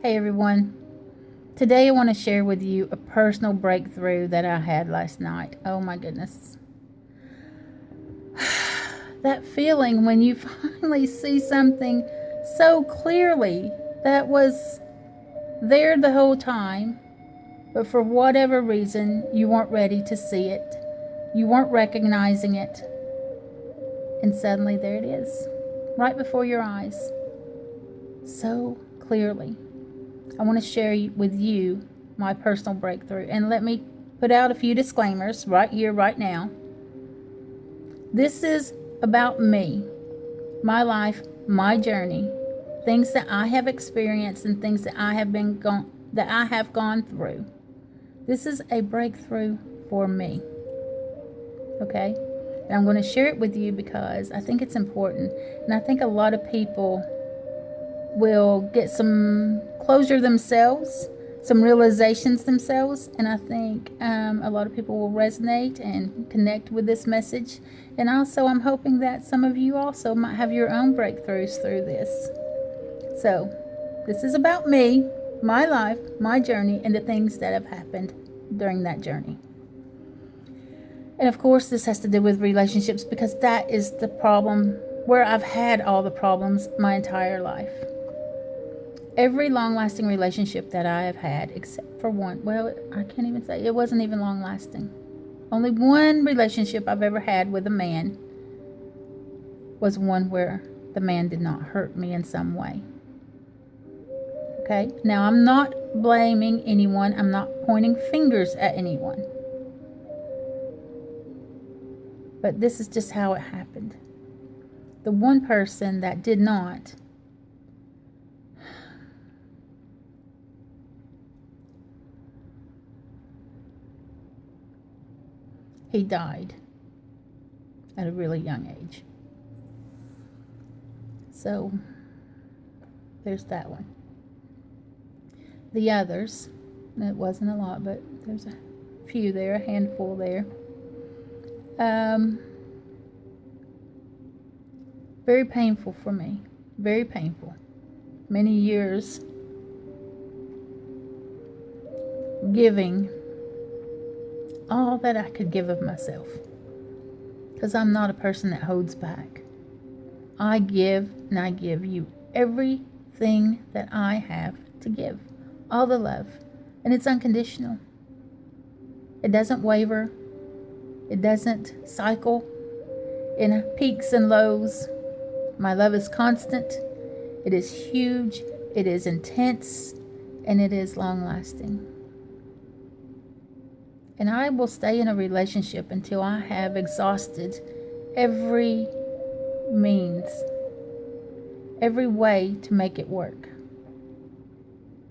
Hey everyone. Today I want to share with you a personal breakthrough that I had last night. Oh my goodness. That feeling when you finally see something so clearly that was there the whole time, but for whatever reason you weren't ready to see it. You weren't recognizing it. And suddenly there it is, right before your eyes. So clearly. I want to share with you my personal breakthrough. And let me put out a few disclaimers right here, right now. This is about me, my life, my journey, things that I have experienced and things that I have gone through. This is a breakthrough for me. Okay? And I'm going to share it with you because I think it's important. And I think a lot of people will get some closure themselves, some realizations themselves, and I think a lot of people will resonate and connect with this message. And also I'm hoping that some of you also might have your own breakthroughs through this. So this is about me, my life, my journey, and the things that have happened during that journey. And of course this has to do with relationships because that is the problem where I've had all the problems my entire life. Every long-lasting relationship that I have had, except for one, well, I can't even say, it wasn't even long-lasting. Only one relationship I've ever had with a man was one where the man did not hurt me in some way. Okay? Now, I'm not blaming anyone. I'm not pointing fingers at anyone. But this is just how it happened. The one person that did not, he died at a really young age. So there's that one. The others, it wasn't a lot, but there's a few there, a handful there. Very painful for me. Very painful. Many years giving all that I could give of myself. Because I'm not a person that holds back. I give, and I give you everything that I have to give. All the love. And it's unconditional. It doesn't waver. It doesn't cycle in peaks and lows. My love is constant. It is huge. It is intense. And it is long-lasting. And I will stay in a relationship until I have exhausted every means, every way to make it work.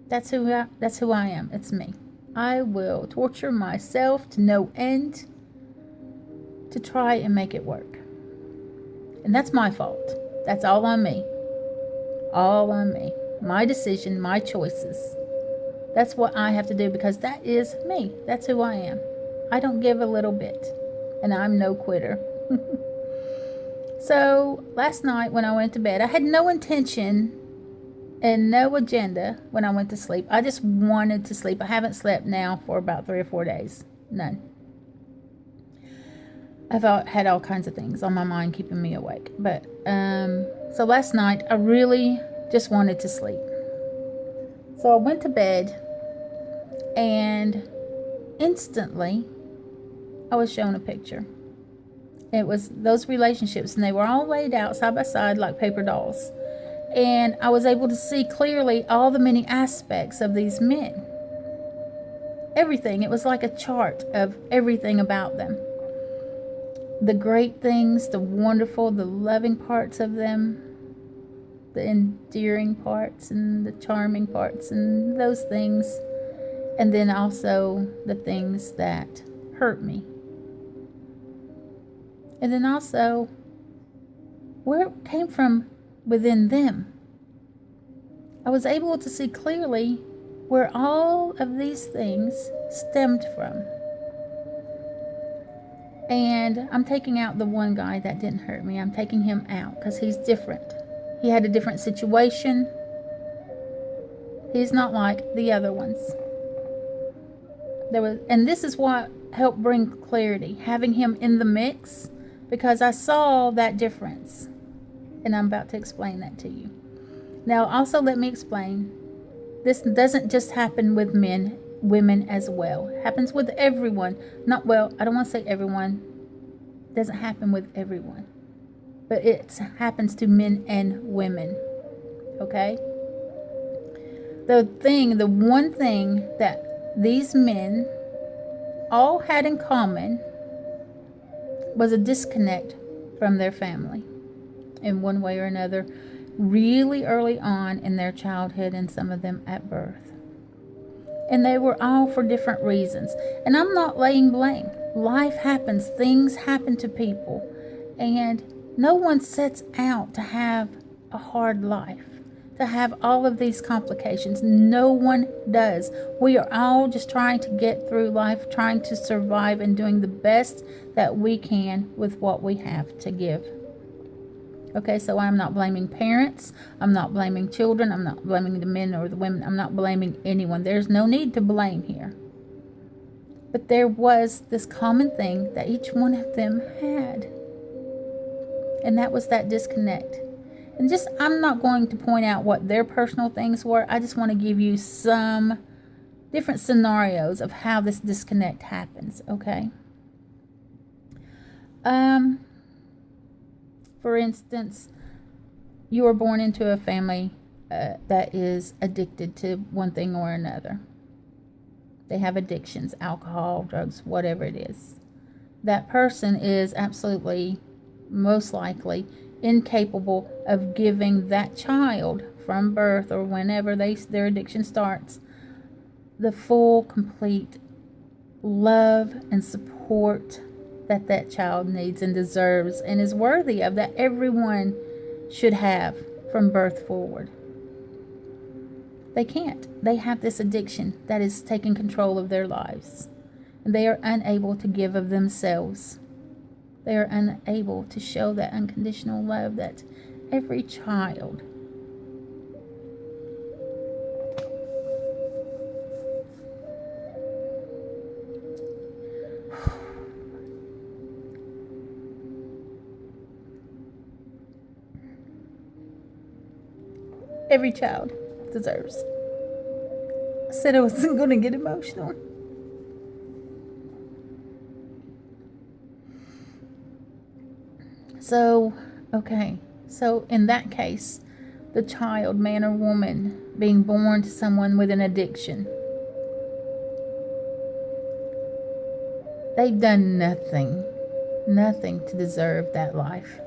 That's who I am. It's me. I will torture myself to no end to try and make it work. And that's my fault. That's all on me. All on me. My decision, my choices. That's what I have to do because that is me. That's who I am. I don't give a little bit. And I'm no quitter. So last night when I went to bed, I had no intention and no agenda when I went to sleep. I just wanted to sleep. I haven't slept now for about 3 or 4 days. None. I've had all kinds of things on my mind keeping me awake. But so last night I really just wanted to sleep. So I went to bed and instantly I was shown a picture. It was those relationships and they were all laid out side by side like paper dolls. And I was able to see clearly all the many aspects of these men. Everything. It was like a chart of everything about them. The great things, the wonderful, the loving parts of them, the endearing parts and the charming parts and those things. And then also the things that hurt me. And then also where it came from within them. I was able to see clearly where all of these things stemmed from. And I'm taking out the one guy that didn't hurt me. I'm taking him out because he's different. He had a different situation. He's not like the other ones. And this is what helped bring clarity, having him in the mix, because I saw that difference. And I'm about to explain that to you. Now, also let me explain. This doesn't just happen with men, women as well. It happens with everyone. I don't want to say everyone. It doesn't happen with everyone. But it happens to men and women. Okay? The one thing that these men all had in common was a disconnect from their family in one way or another, really early on in their childhood, and some of them at birth. And they were all for different reasons. And I'm not laying blame. Life happens, things happen to people, and no one sets out to have a hard life, to have all of these complications. No one does. We are all just trying to get through life, trying to survive, and doing the best that we can with what we have to give. Okay, so I'm not blaming parents. I'm not blaming children. I'm not blaming the men or the women. I'm not blaming anyone. There's no need to blame here. But there was this common thing that each one of them had. And that was that disconnect. And I'm not going to point out what their personal things were. I just want to give you some different scenarios of how this disconnect happens, okay? For instance, you were born into a family that is addicted to one thing or another. They have addictions, alcohol, drugs, whatever it is. That person is absolutely, most likely, incapable of giving that child from birth or whenever their addiction starts the full, complete love and support that child needs and deserves and is worthy of, that everyone should have from birth forward. They can't. They have this addiction that is taking control of their lives, and they are unable to give of themselves. They are unable to show that unconditional love that every child deserves. I said I wasn't going to get emotional. So in that case, the child, man or woman, being born to someone with an addiction, they've done nothing to deserve that life.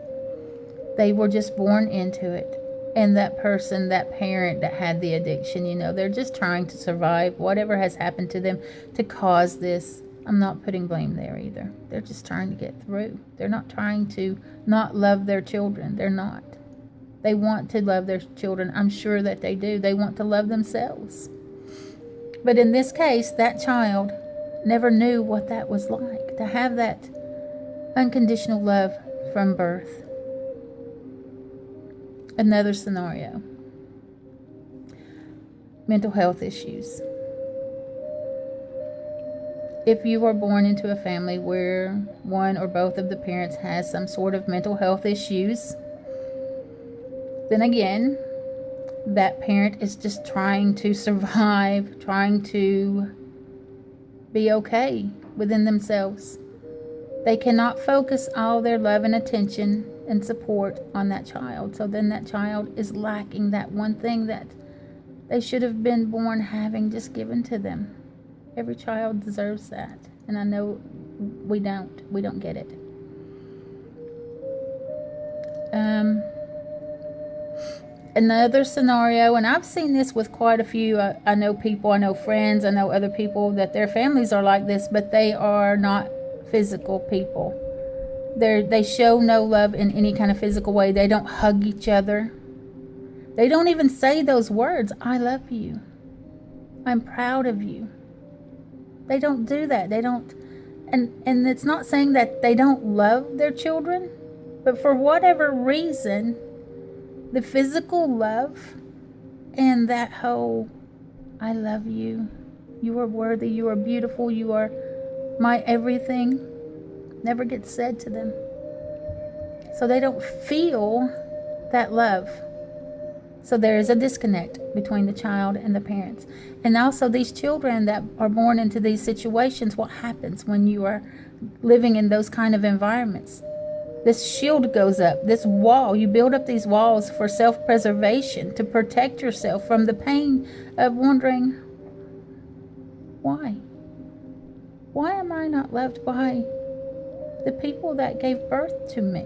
They were just born into it. And that person, that parent that had the addiction, they're just trying to survive whatever has happened to them to cause this. I'm not putting blame there either. They're just trying to get through. They're not trying to not love their children. They're not. They want to love their children. I'm sure that they do. They want to love themselves. But in this case, that child never knew what that was like, to have that unconditional love from birth. Another scenario. Mental health issues. If you are born into a family where one or both of the parents has some sort of mental health issues, then again, that parent is just trying to survive, trying to be okay within themselves. They cannot focus all their love and attention and support on that child. So then that child is lacking that one thing that they should have been born having just given to them. Every child deserves that. And I know we don't get it. Another scenario, and I've seen this with quite a few. I know people, I know friends, I know other people that their families are like this, but they are not physical people. They show no love in any kind of physical way. They don't hug each other. They don't even say those words, I love you, I'm proud of you. They don't do that. They don't, and it's not saying that they don't love their children, but for whatever reason, the physical love and that whole I love you. You are worthy. You are beautiful. You are my everything. Never gets said to them. So they don't feel that love. So there is a disconnect between the child and the parents. And also these children that are born into these situations, what happens when you are living in those kind of environments? This shield goes up, this wall. You build up these walls for self-preservation, to protect yourself from the pain of wondering, why? Why am I not loved by the people that gave birth to me?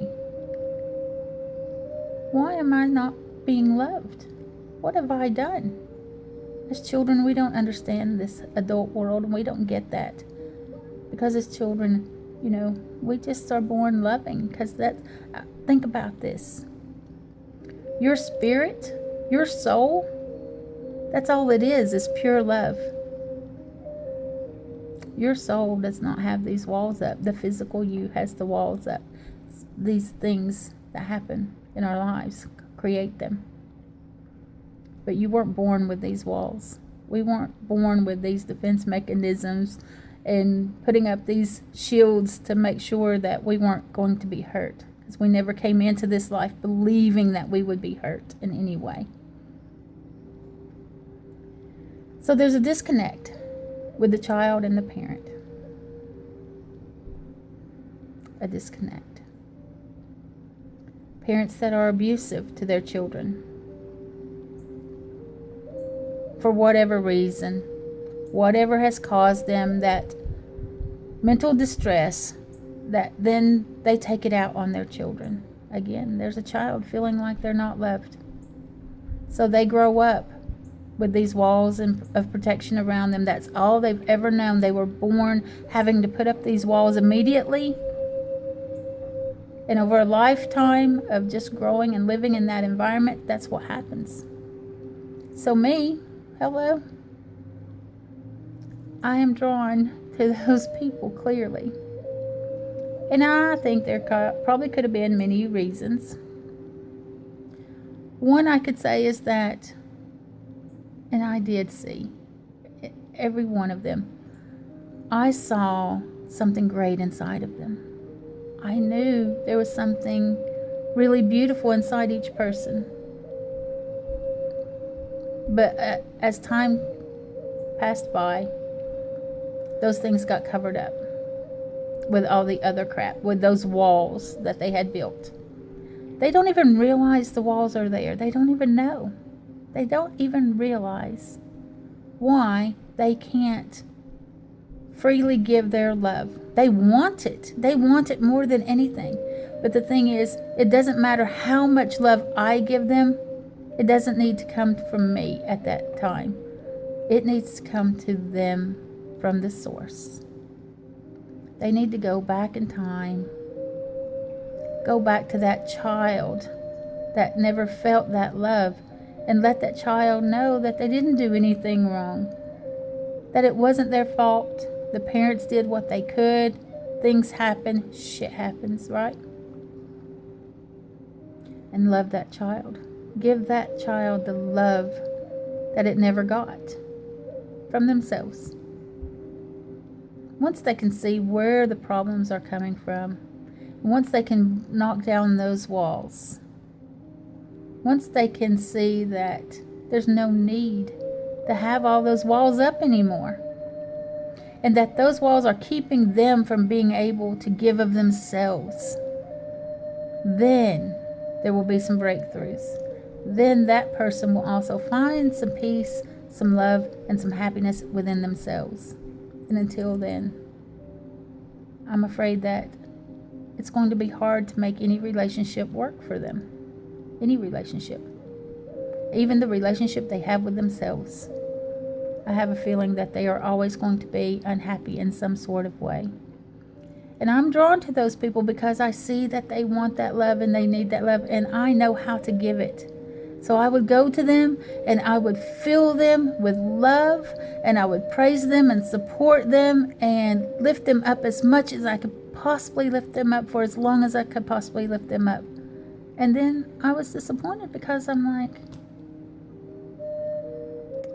Why am I not being loved? What have I done? As children, we don't understand this adult world, and we don't get that. Because as children, we just are born loving. Because think about this. Your spirit, your soul, that's all it is pure love. Your soul does not have these walls up. The physical you has the walls up. These things that happen in our lives create them. But you weren't born with these walls. We weren't born with these defense mechanisms and putting up these shields to make sure that we weren't going to be hurt. Because we never came into this life believing that we would be hurt in any way. So there's a disconnect with the child and the parent. A disconnect. Parents that are abusive to their children. For whatever reason, whatever has caused them that mental distress, that then they take it out on their children. Again, there's a child feeling like they're not loved. So they grow up with these walls of protection around them. That's all they've ever known. They were born having to put up these walls immediately. And over a lifetime of just growing and living in that environment, that's what happens. So me, hello, I am drawn to those people clearly. And I think there probably could have been many reasons. One I could say is that, and I did see every one of them, I saw something great inside of them. I knew there was something really beautiful inside each person. But as time passed by, those things got covered up with all the other crap, with those walls that they had built. They don't even realize the walls are there. They don't even know. They don't even realize why they can't freely give their love. They want it. They want it more than anything. But the thing is, it doesn't matter how much love I give them. It doesn't need to come from me at that time. It needs to come to them from the source. They need to go back in time. Go back to that child that never felt that love, and let that child know that they didn't do anything wrong. That it wasn't their fault. The parents did what they could. Things happen. Shit happens, right? And love that child. Give that child the love that it never got from themselves. Once they can see where the problems are coming from, once they can knock down those walls, once they can see that there's no need to have all those walls up anymore, and that those walls are keeping them from being able to give of themselves, then there will be some breakthroughs. Then that person will also find some peace, some love, and some happiness within themselves. And until then, I'm afraid that it's going to be hard to make any relationship work for them. Any relationship. Even the relationship they have with themselves. I have a feeling that they are always going to be unhappy in some sort of way. And I'm drawn to those people because I see that they want that love and they need that love, and I know how to give it. So I would go to them and I would fill them with love, and I would praise them and support them and lift them up as much as I could possibly lift them up for as long as I could possibly lift them up. And then I was disappointed because I'm like,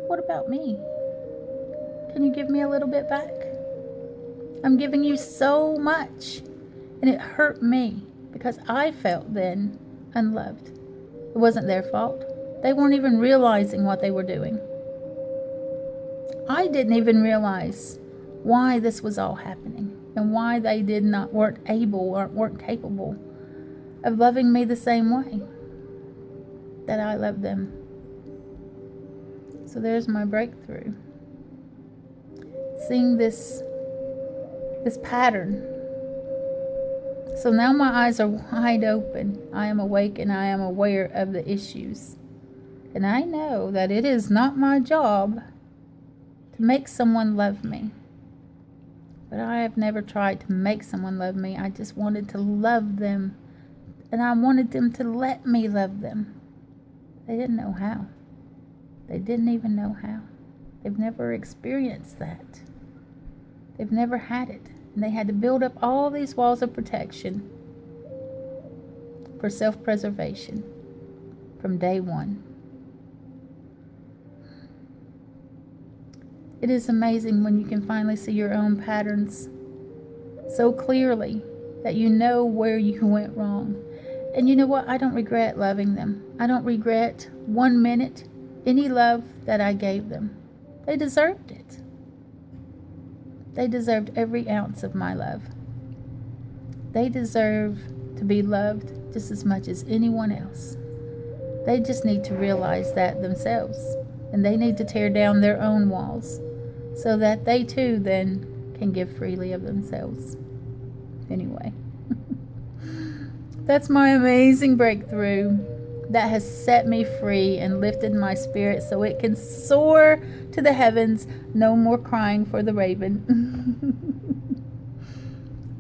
what about me? Can you give me a little bit back? I'm giving you so much. And it hurt me because I felt then unloved. It wasn't their fault. They weren't even realizing what they were doing. I didn't even realize why this was all happening and why they weren't able or weren't capable of loving me the same way that I love them. So there's my breakthrough. Seeing this pattern. So now my eyes are wide open. I am awake and I am aware of the issues. And I know that it is not my job to make someone love me. But I have never tried to make someone love me. I just wanted to love them. And I wanted them to let me love them. They didn't know how. They didn't even know how. They've never experienced that. They've never had it. And they had to build up all these walls of protection for self-preservation from day one. It is amazing when you can finally see your own patterns so clearly that you know where you went wrong. And you know what? I don't regret loving them. I don't regret 1 minute any love that I gave them. They deserved it. They deserved every ounce of my love. They deserve to be loved just as much as anyone else. They just need to realize that themselves. And they need to tear down their own walls so that they too then can give freely of themselves. Anyway, that's my amazing breakthrough that has set me free and lifted my spirit so it can soar to the heavens. No more crying for the raven.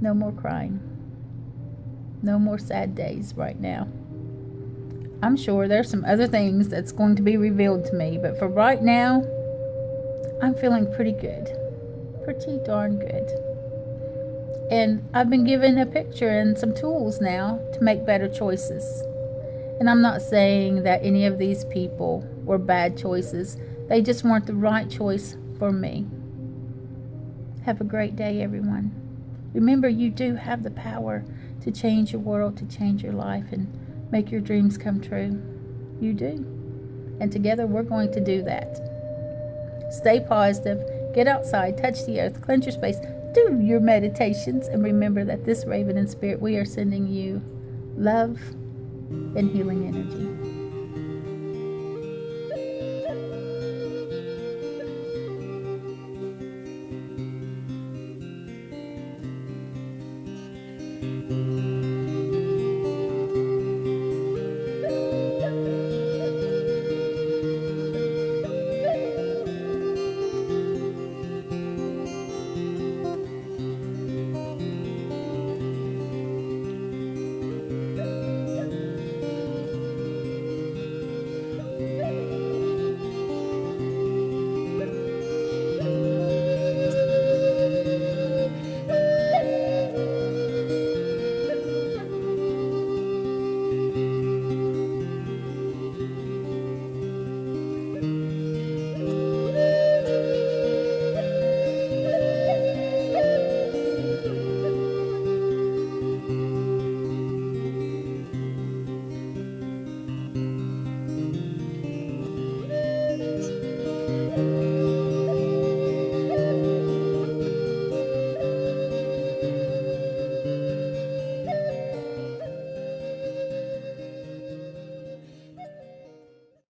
No more crying. No more sad days right now. I'm sure there's some other things that's going to be revealed to me, but for right now, I'm feeling pretty good. Pretty darn good. And I've been given a picture and some tools now to make better choices. And I'm not saying that any of these people were bad choices. They just weren't the right choice for me. Have a great day, everyone. Remember, you do have the power to change your world, to change your life, and make your dreams come true. You do. And together we're going to do that. Stay positive. Get outside. Touch the earth. Cleanse your space. Do your meditations. And remember that this Raven in Spirit, we are sending you love and healing energy.